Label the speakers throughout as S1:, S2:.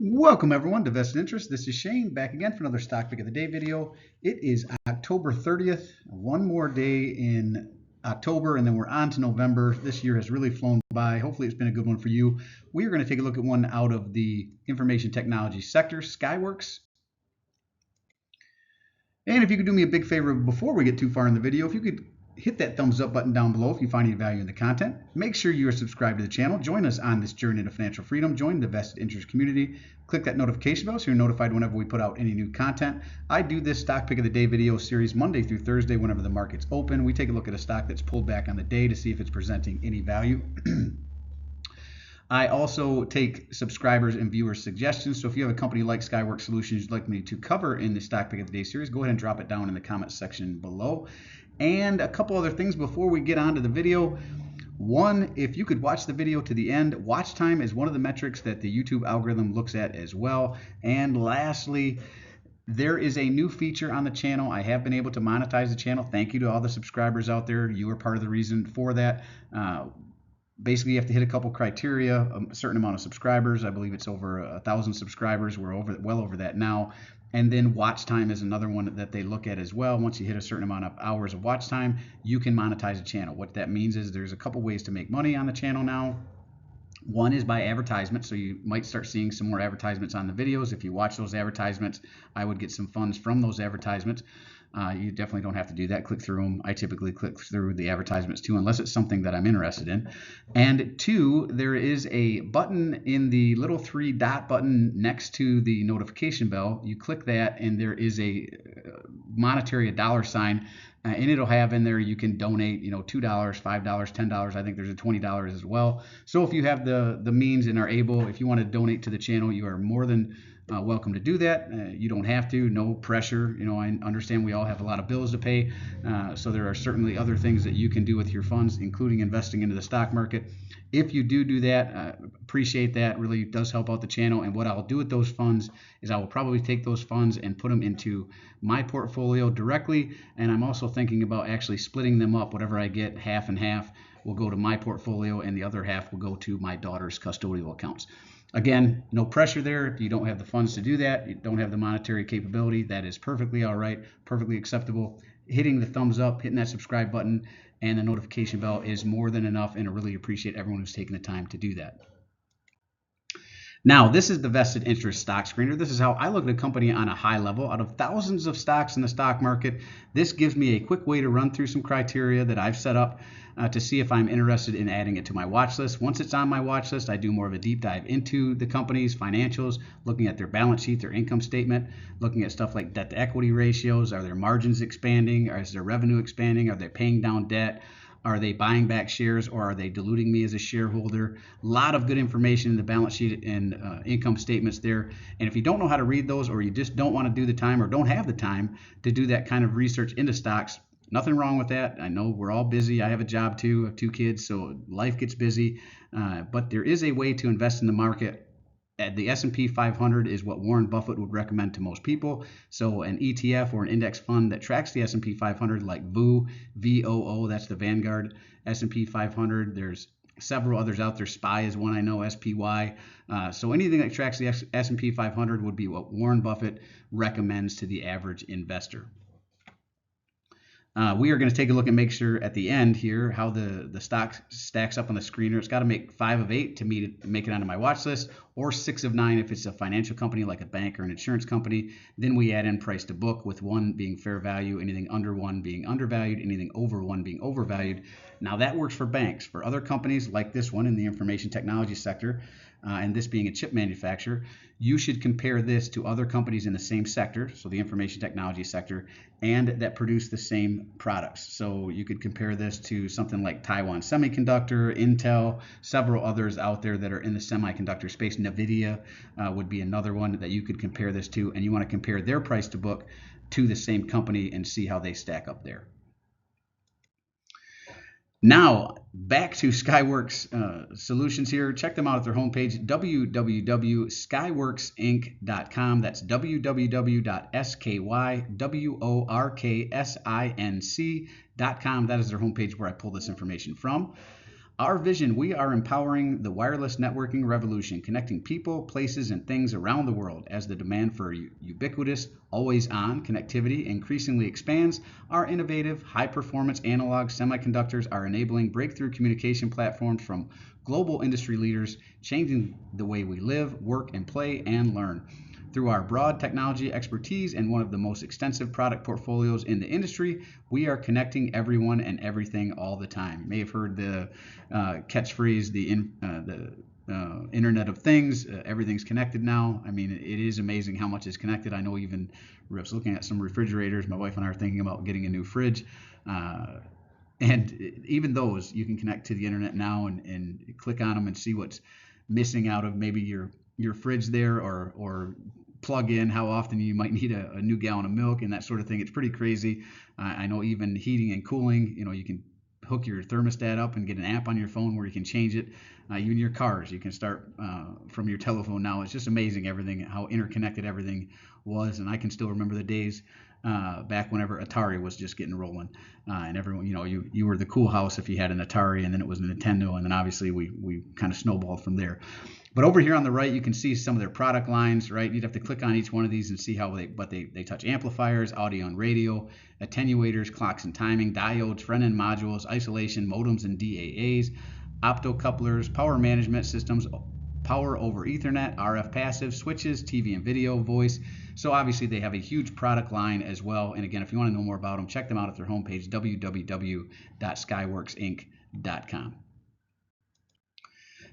S1: Welcome everyone to Vested Interest. This is Shane back again for another Stock Pick of the Day video. It is October 30th, one more day in October, and then we're on to November. This year has really flown by. Hopefully it's been a good one for you. We are going to take a look at one out of the information technology sector, Skyworks. And if you could do me a big favor before we get too far in the video, if you could hit that thumbs up button down below if you find any value in the content. Make sure you are subscribed to the channel. Join us on this journey to financial freedom. Join the Vested Interest community. Click that notification bell so you're notified whenever we put out any new content. I do this Stock Pick of the Day video series Monday through Thursday whenever the market's open. We take a look at a stock that's pulled back on the day to see if it's presenting any value. I also take subscribers and viewers' suggestions. So if you have a company like Skyworks Solutions you'd like me to cover in the Stock Pick of the Day series, go ahead and drop it down in the comments section below. And a couple other things before we get on to the video. One, if you could watch the video to the end, watch time is one of the metrics that the YouTube algorithm looks at as well. And lastly, there is a new feature on the channel. I have been able to monetize the channel. Thank you to all the subscribers out there. You are part of the reason for that. Basically, you have to hit a couple criteria, a certain amount of subscribers. I believe it's over 1,000 subscribers. We're well over that now. And then watch time is another one that they look at as well. Once you hit a certain amount of hours of watch time, you can monetize the channel. What that means is there's a couple ways to make money on the channel now. One is by advertisement, so you might start seeing some more advertisements on the videos. If you watch those advertisements, I would get some funds from those advertisements. You definitely don't have to do that. Click through them. I typically click through the advertisements too, unless it's something that I'm interested in. And two, there is a button in the little 3-dot button next to the notification bell. You click that, and there is a monetary, a dollar sign, and it'll have in there you can donate, $2, $5, $10. I think there's a $20 as well. So if you have the means and are able, if you want to donate to the channel, you are more than welcome to do that. You don't have to, no pressure. I understand we all have a lot of bills to pay, so there are certainly other things that you can do with your funds, including investing into the stock market. If you do that, appreciate that. Really does help out the channel. And what I'll do with those funds is I will probably take those funds and put them into my portfolio directly. And I'm also thinking about actually splitting them up. Whatever I get, half and half, will go to my portfolio, and the other half will go to my daughter's custodial accounts. Again, no pressure there. If you don't have the funds to do that, you don't have the monetary capability, that is perfectly all right, perfectly acceptable. Hitting the thumbs up, hitting that subscribe button, and the notification bell is more than enough, and I really appreciate everyone who's taken the time to do that. Now, this is the Vested Interest Stock Screener. This is how I look at a company on a high level. Out of thousands of stocks in the stock market, this gives me a quick way to run through some criteria that I've set up to see if I'm interested in adding it to my watch list. Once it's on my watch list, I do more of a deep dive into the company's financials, looking at their balance sheet, their income statement, looking at stuff like debt to equity ratios. Are their margins expanding? Or is their revenue expanding? Are they paying down debt? Are they buying back shares, or are they diluting me as a shareholder? A lot of good information in the balance sheet and income statements there. And if you don't know how to read those, or you just don't want to do the time or don't have the time to do that kind of research into stocks, nothing wrong with that. I know we're all busy. I have a job too. I have 2 kids, so life gets busy. But there is a way to invest in the market. The S&P 500 is what Warren Buffett would recommend to most people. So an ETF or an index fund that tracks the S&P 500, like VOO, VOO, that's the Vanguard S&P 500. There's several others out there. SPY is one I know, SPY. So anything that tracks the S&P 500 would be what Warren Buffett recommends to the average investor. We are going to take a look and make sure at the end here how the stock stacks up on the screener. It's got to make 5 of 8 to make it onto my watch list, or 6 of 9 if it's a financial company like a bank or an insurance company. Then we add in price to book, with 1 being fair value, anything under 1 being undervalued, anything over 1 being overvalued. Now that works for banks. For other companies like this one in the information technology sector, and this being a chip manufacturer, you should compare this to other companies in the same sector, so the information technology sector, and that produce the same products. So you could compare this to something like Taiwan Semiconductor, Intel, several others out there that are in the semiconductor space. NVIDIA would be another one that you could compare this to, and you want to compare their price to book to the same company and see how they stack up there. Now, back to Skyworks Solutions here. Check them out at their homepage, www.skyworksinc.com. That's www.skyworksinc.com. That is their homepage where I pull this information from. Our vision, we are empowering the wireless networking revolution, connecting people, places, and things around the world. As the demand for ubiquitous, always-on connectivity increasingly expands, our innovative, high-performance analog semiconductors are enabling breakthrough communication platforms from global industry leaders, changing the way we live, work, and play and learn. Through our broad technology expertise and one of the most extensive product portfolios in the industry, we are connecting everyone and everything all the time. You may have heard the catchphrase, the Internet of Things. Everything's connected now. I mean, it is amazing how much is connected. I know even I was looking at some refrigerators. My wife and I are thinking about getting a new fridge. And even those, you can connect to the internet now and click on them and see what's missing out of maybe your fridge there, or plug in how often you might need a new gallon of milk and that sort of thing. It's pretty crazy. I know even heating and cooling, you can hook your thermostat up and get an app on your phone where you can change it. Even your cars, you can start from your telephone now. It's just amazing how interconnected everything was. And I can still remember the days back whenever Atari was just getting rolling, and everyone, you were the cool house if you had an Atari, and then it was a Nintendo, and then obviously we kind of snowballed from there. But over here on the right, you can see some of their product lines, right? You'd have to click on each one of these and see how they touch amplifiers, audio and radio, attenuators, clocks and timing, diodes, front-end modules, isolation, modems and DAAs, optocouplers, power management systems, power over Ethernet, RF passive, switches, TV and video, voice. So obviously they have a huge product line as well. And again, if you want to know more about them, check them out at their homepage, www.skyworksinc.com.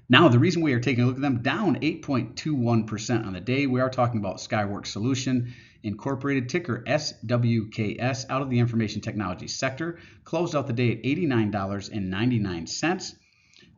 S1: Now, the reason we are taking a look at them, down 8.21% on the day, we are talking about Skyworks Solution Incorporated, ticker SWKS, out of the information technology sector, closed out the day at $89.99.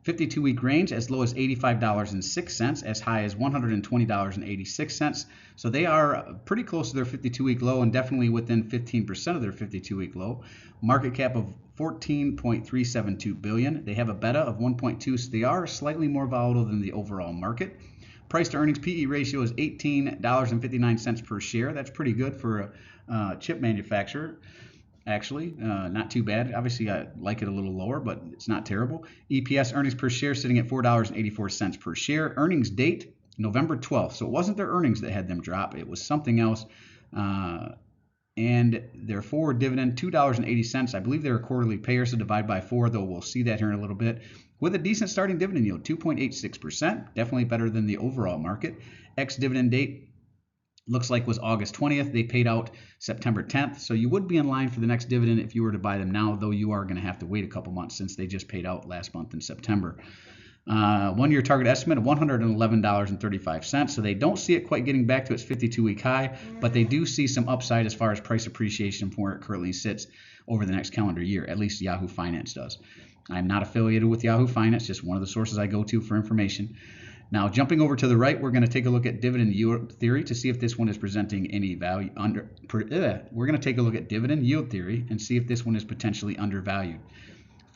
S1: 52-week range as low as $85.06, as high as $120.86. So they are pretty close to their 52-week low and definitely within 15% of their 52-week low. Market cap of $14.372 billion. They have a beta of 1.2, so they are slightly more volatile than the overall market. Price to earnings PE ratio is $18.59 per share. That's pretty good for a chip manufacturer. Actually, not too bad. Obviously, I like it a little lower, but it's not terrible. EPS, earnings per share, sitting at $4.84 per share. Earnings date, November 12th. So it wasn't their earnings that had them drop. It was something else. And their forward dividend, $2.80. I believe they're a quarterly payer, so divide by 4, though we'll see that here in a little bit. With a decent starting dividend yield, 2.86%. Definitely better than the overall market. Ex-dividend date, looks like was August 20th. They paid out September 10th. So you would be in line for the next dividend if you were to buy them now, though you are going to have to wait a couple months since they just paid out last month in September. 1-year target estimate of $111.35. So they don't see it quite getting back to its 52-week high, but they do see some upside as far as price appreciation from where it currently sits over the next calendar year. At least Yahoo Finance does. I'm not affiliated with Yahoo Finance, just one of the sources I go to for information. Now, jumping over to the right, we're going to take a look at dividend yield theory to see if this one is presenting any value we're going to take a look at dividend yield theory and see if this one is potentially undervalued.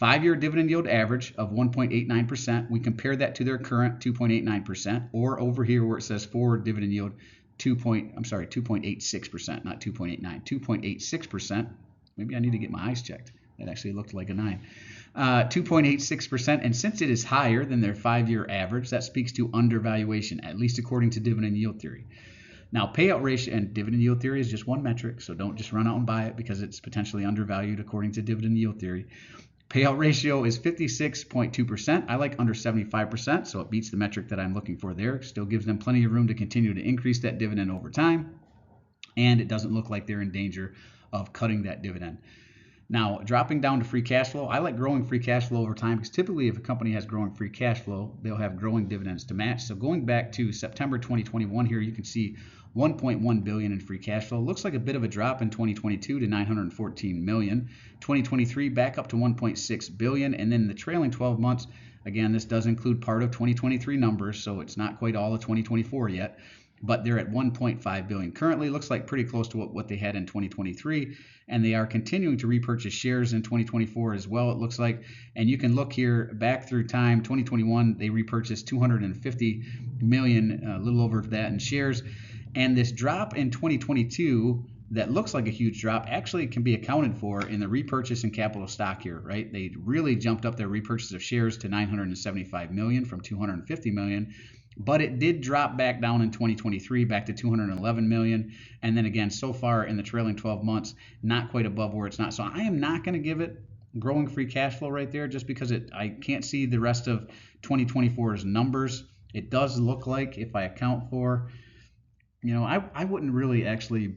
S1: 5-year dividend yield average of 1.89%. We compare that to their current 2.89%, or over here where it says forward dividend yield 2.86%, not 2.89, 2.86%. Maybe I need to get my eyes checked. That actually looked like a 9. 2.86%, and since it is higher than their 5-year average, that speaks to undervaluation, at least according to dividend yield theory. Now, payout ratio, and dividend yield theory is just one metric, so don't just run out and buy it because it's potentially undervalued according to dividend yield theory. Payout ratio is 56.2%. I like under 75%, so it beats the metric that I'm looking for there. Still gives them plenty of room to continue to increase that dividend over time, and it doesn't look like they're in danger of cutting that dividend. Now, dropping down to free cash flow, I like growing free cash flow over time because typically if a company has growing free cash flow, they'll have growing dividends to match. So going back to September 2021 here, you can see $1.1 billion in free cash flow. Looks like a bit of a drop in 2022 to $914 million. 2023 back up to $1.6 billion. And then the trailing 12 months, again, this does include part of 2023 numbers, so it's not quite all of 2024 yet. But they're at $1.5 billion. Currently looks like pretty close to what they had in 2023, and they are continuing to repurchase shares in 2024 as well, it looks like. And you can look here back through time. 2021, they repurchased $250 million, a little over that in shares. And this drop in 2022 that looks like a huge drop actually can be accounted for in the repurchase and capital stock here, right? They really jumped up their repurchase of shares to 975 million from 250 million, but it did drop back down in 2023 back to 211 million, and then again so far in the trailing 12 months not quite above where it's not. So I am not going to give it growing free cash flow right there, just because I can't see the rest of 2024's numbers. It does look like, if I account for, I wouldn't really actually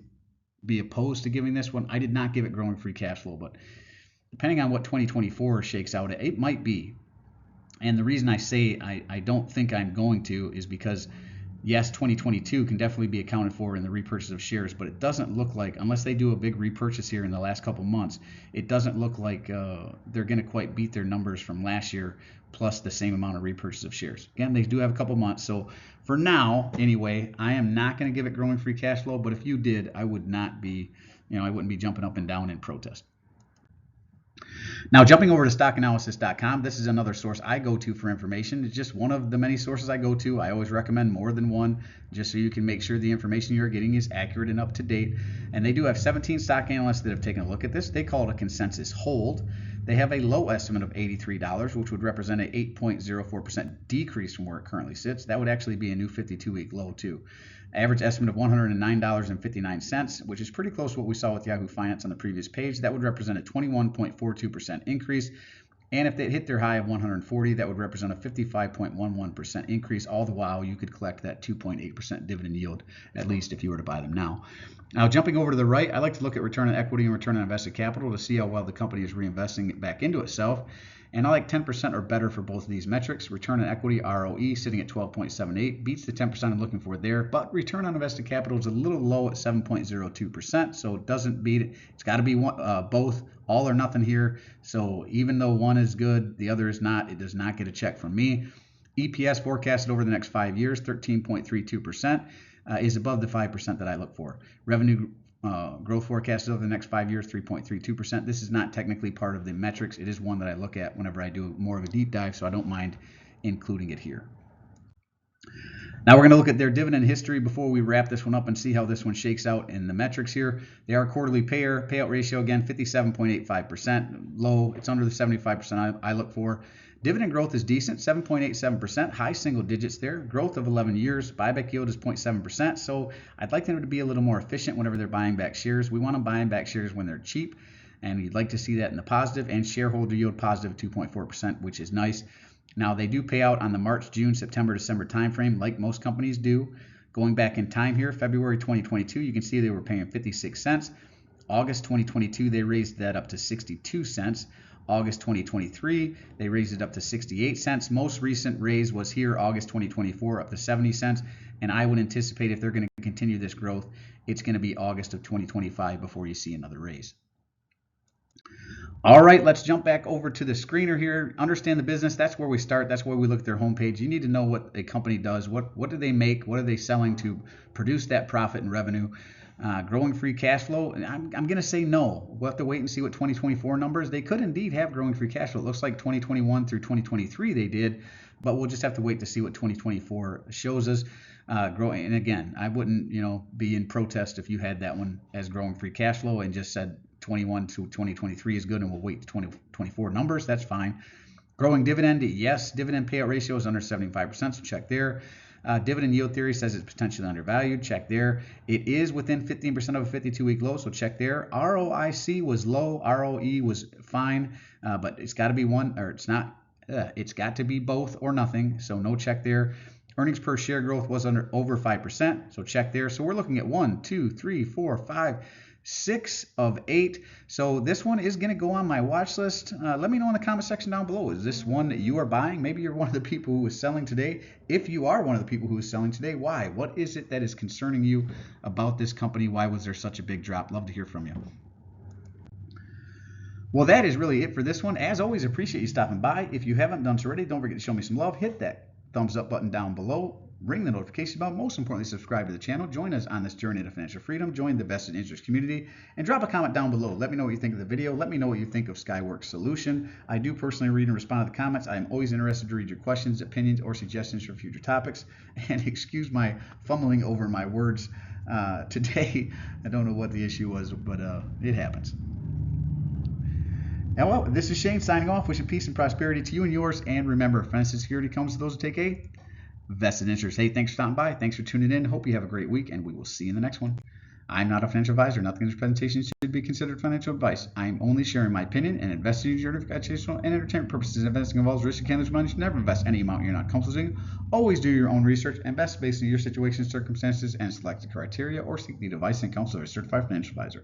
S1: be opposed to giving this one. I did not give it growing free cash flow, but depending on what 2024 shakes out, it might be. And the reason I say I don't think I'm going to is because, yes, 2022 can definitely be accounted for in the repurchase of shares, but it doesn't look like, unless they do a big repurchase here in the last couple months, it doesn't look like they're going to quite beat their numbers from last year plus the same amount of repurchase of shares. Again, they do have a couple months. So for now, anyway, I am not going to give it growing free cash flow, but if you did, I would not be, I wouldn't be jumping up and down in protest. Now, jumping over to stockanalysis.com, this is another source I go to for information. It's just one of the many sources I go to. I always recommend more than one, just so you can make sure the information you're getting is accurate and up to date. And they do have 17 stock analysts that have taken a look at this. They call it a consensus hold. They have a low estimate of $83, which would represent an 8.04% decrease from where it currently sits. That would actually be a new 52-week low, too. Average estimate of $109.59, which is pretty close to what we saw with Yahoo Finance on the previous page. That would represent a 21.42% increase. And if they hit their high of 140, that would represent a 55.11% increase. All the while, you could collect that 2.8% dividend yield, at least if you were to buy them now. Now, jumping over to the right, I like to look at return on equity and return on invested capital to see how well the company is reinvesting it back into itself. And I like 10% or better for both of these metrics. Return on equity, ROE, sitting at 12.78, beats the 10% I'm looking for there. But return on invested capital is a little low at 7.02%, so it doesn't beat it. It's got to be both, all or nothing here. So even though one is good, the other is not, it does not get a check from me. EPS forecasted over the next 5 years, 13.32%, is above the 5% that I look for. Revenue growth forecasted over the next 5 years, 3.32%. This is not technically part of the metrics. It is one that I look at whenever I do more of a deep dive, so I don't mind including it here. Now we're going to look at their dividend history before we wrap this one up and see how this one shakes out in the metrics here. They are a quarterly payer. Payout ratio, again, 57.85%. Low. It's under the 75% I look for. Dividend growth is decent, 7.87%, high single digits there. Growth of 11 years. Buyback yield is 0.7%. So I'd like them to be a little more efficient whenever they're buying back shares. We want them buying back shares when they're cheap, and we'd like to see that in the positive. And shareholder yield positive 2.4%, which is nice. Now, they do pay out on the March, June, September, December timeframe, like most companies do. Going back in time here, February 2022, you can see they were paying 56 cents. August 2022, they raised that up to 62 cents. August 2023, they raised it up to 68 cents. Most recent raise was here, August 2024, up to 70 cents. And I would anticipate if they're going to continue this growth, it's going to be August of 2025 before you see another raise. All right, let's jump back over to the screener here. Understand the business. That's where we start. That's where we look at their homepage. You need to know what a company does. What do they make? What are they selling to produce that profit and revenue? Growing free cash flow, I'm going to say no. We'll have to wait and see what 2024 numbers. They could indeed have growing free cash flow. It looks like 2021 through 2023 they did, but we'll just have to wait to see what 2024 shows us. Growing, and again, I wouldn't be in protest if you had that one as growing free cash flow and just said 21 to 2023 is good and we'll wait to 2024 numbers. That's fine. Growing dividend, yes. Dividend payout ratio is under 75%, so check there. Dividend yield theory says it's potentially undervalued. Check there. It is within 15% of a 52-week low, so check there. ROIC was low. ROE was fine, but it's got to be one, or it's not. It's got to be both or nothing, so no check there. Earnings per share growth was over 5%, so check there. So we're looking at 1, 2, 3, 4, 5, 6 of 8. So this one is going to go on my watch list. Let me know in the comment section down below. Is this one that you are buying? Maybe you're one of the people who is selling today. If you are one of the people who is selling today, why? What is it that is concerning you about this company? Why was there such a big drop? Love to hear from you. Well, that is really it for this one. As always, appreciate you stopping by. If you haven't done so already, don't forget to show me some love. Hit that thumbs up button down below. Ring the notification bell. Most importantly, subscribe to the channel. Join us on this journey to financial freedom. Join the vested interest community. And drop a comment down below. Let me know what you think of the video. Let me know what you think of Skyworks Solution. I do personally read and respond to the comments. I am always interested to read your questions, opinions, or suggestions for future topics. And excuse my fumbling over my words. today. I don't know what the issue was, but it happens. And well, this is Shane signing off, wishing peace and prosperity to you and yours. And remember, financial security comes to those who take a vested interest. Hey, thanks for stopping by. Thanks for tuning in. Hope you have a great week, and we will see you in the next one. I'm not a financial advisor. Nothing in this presentation should be considered financial advice. I am only sharing my opinion and investing for educational and entertainment purposes. Investing involves risk and cancerous money. You should never invest any amount you're not comfortable with. Always do your own research. Invest based on your situation, circumstances, and select the criteria, or seek the advice and counsel of a certified financial advisor.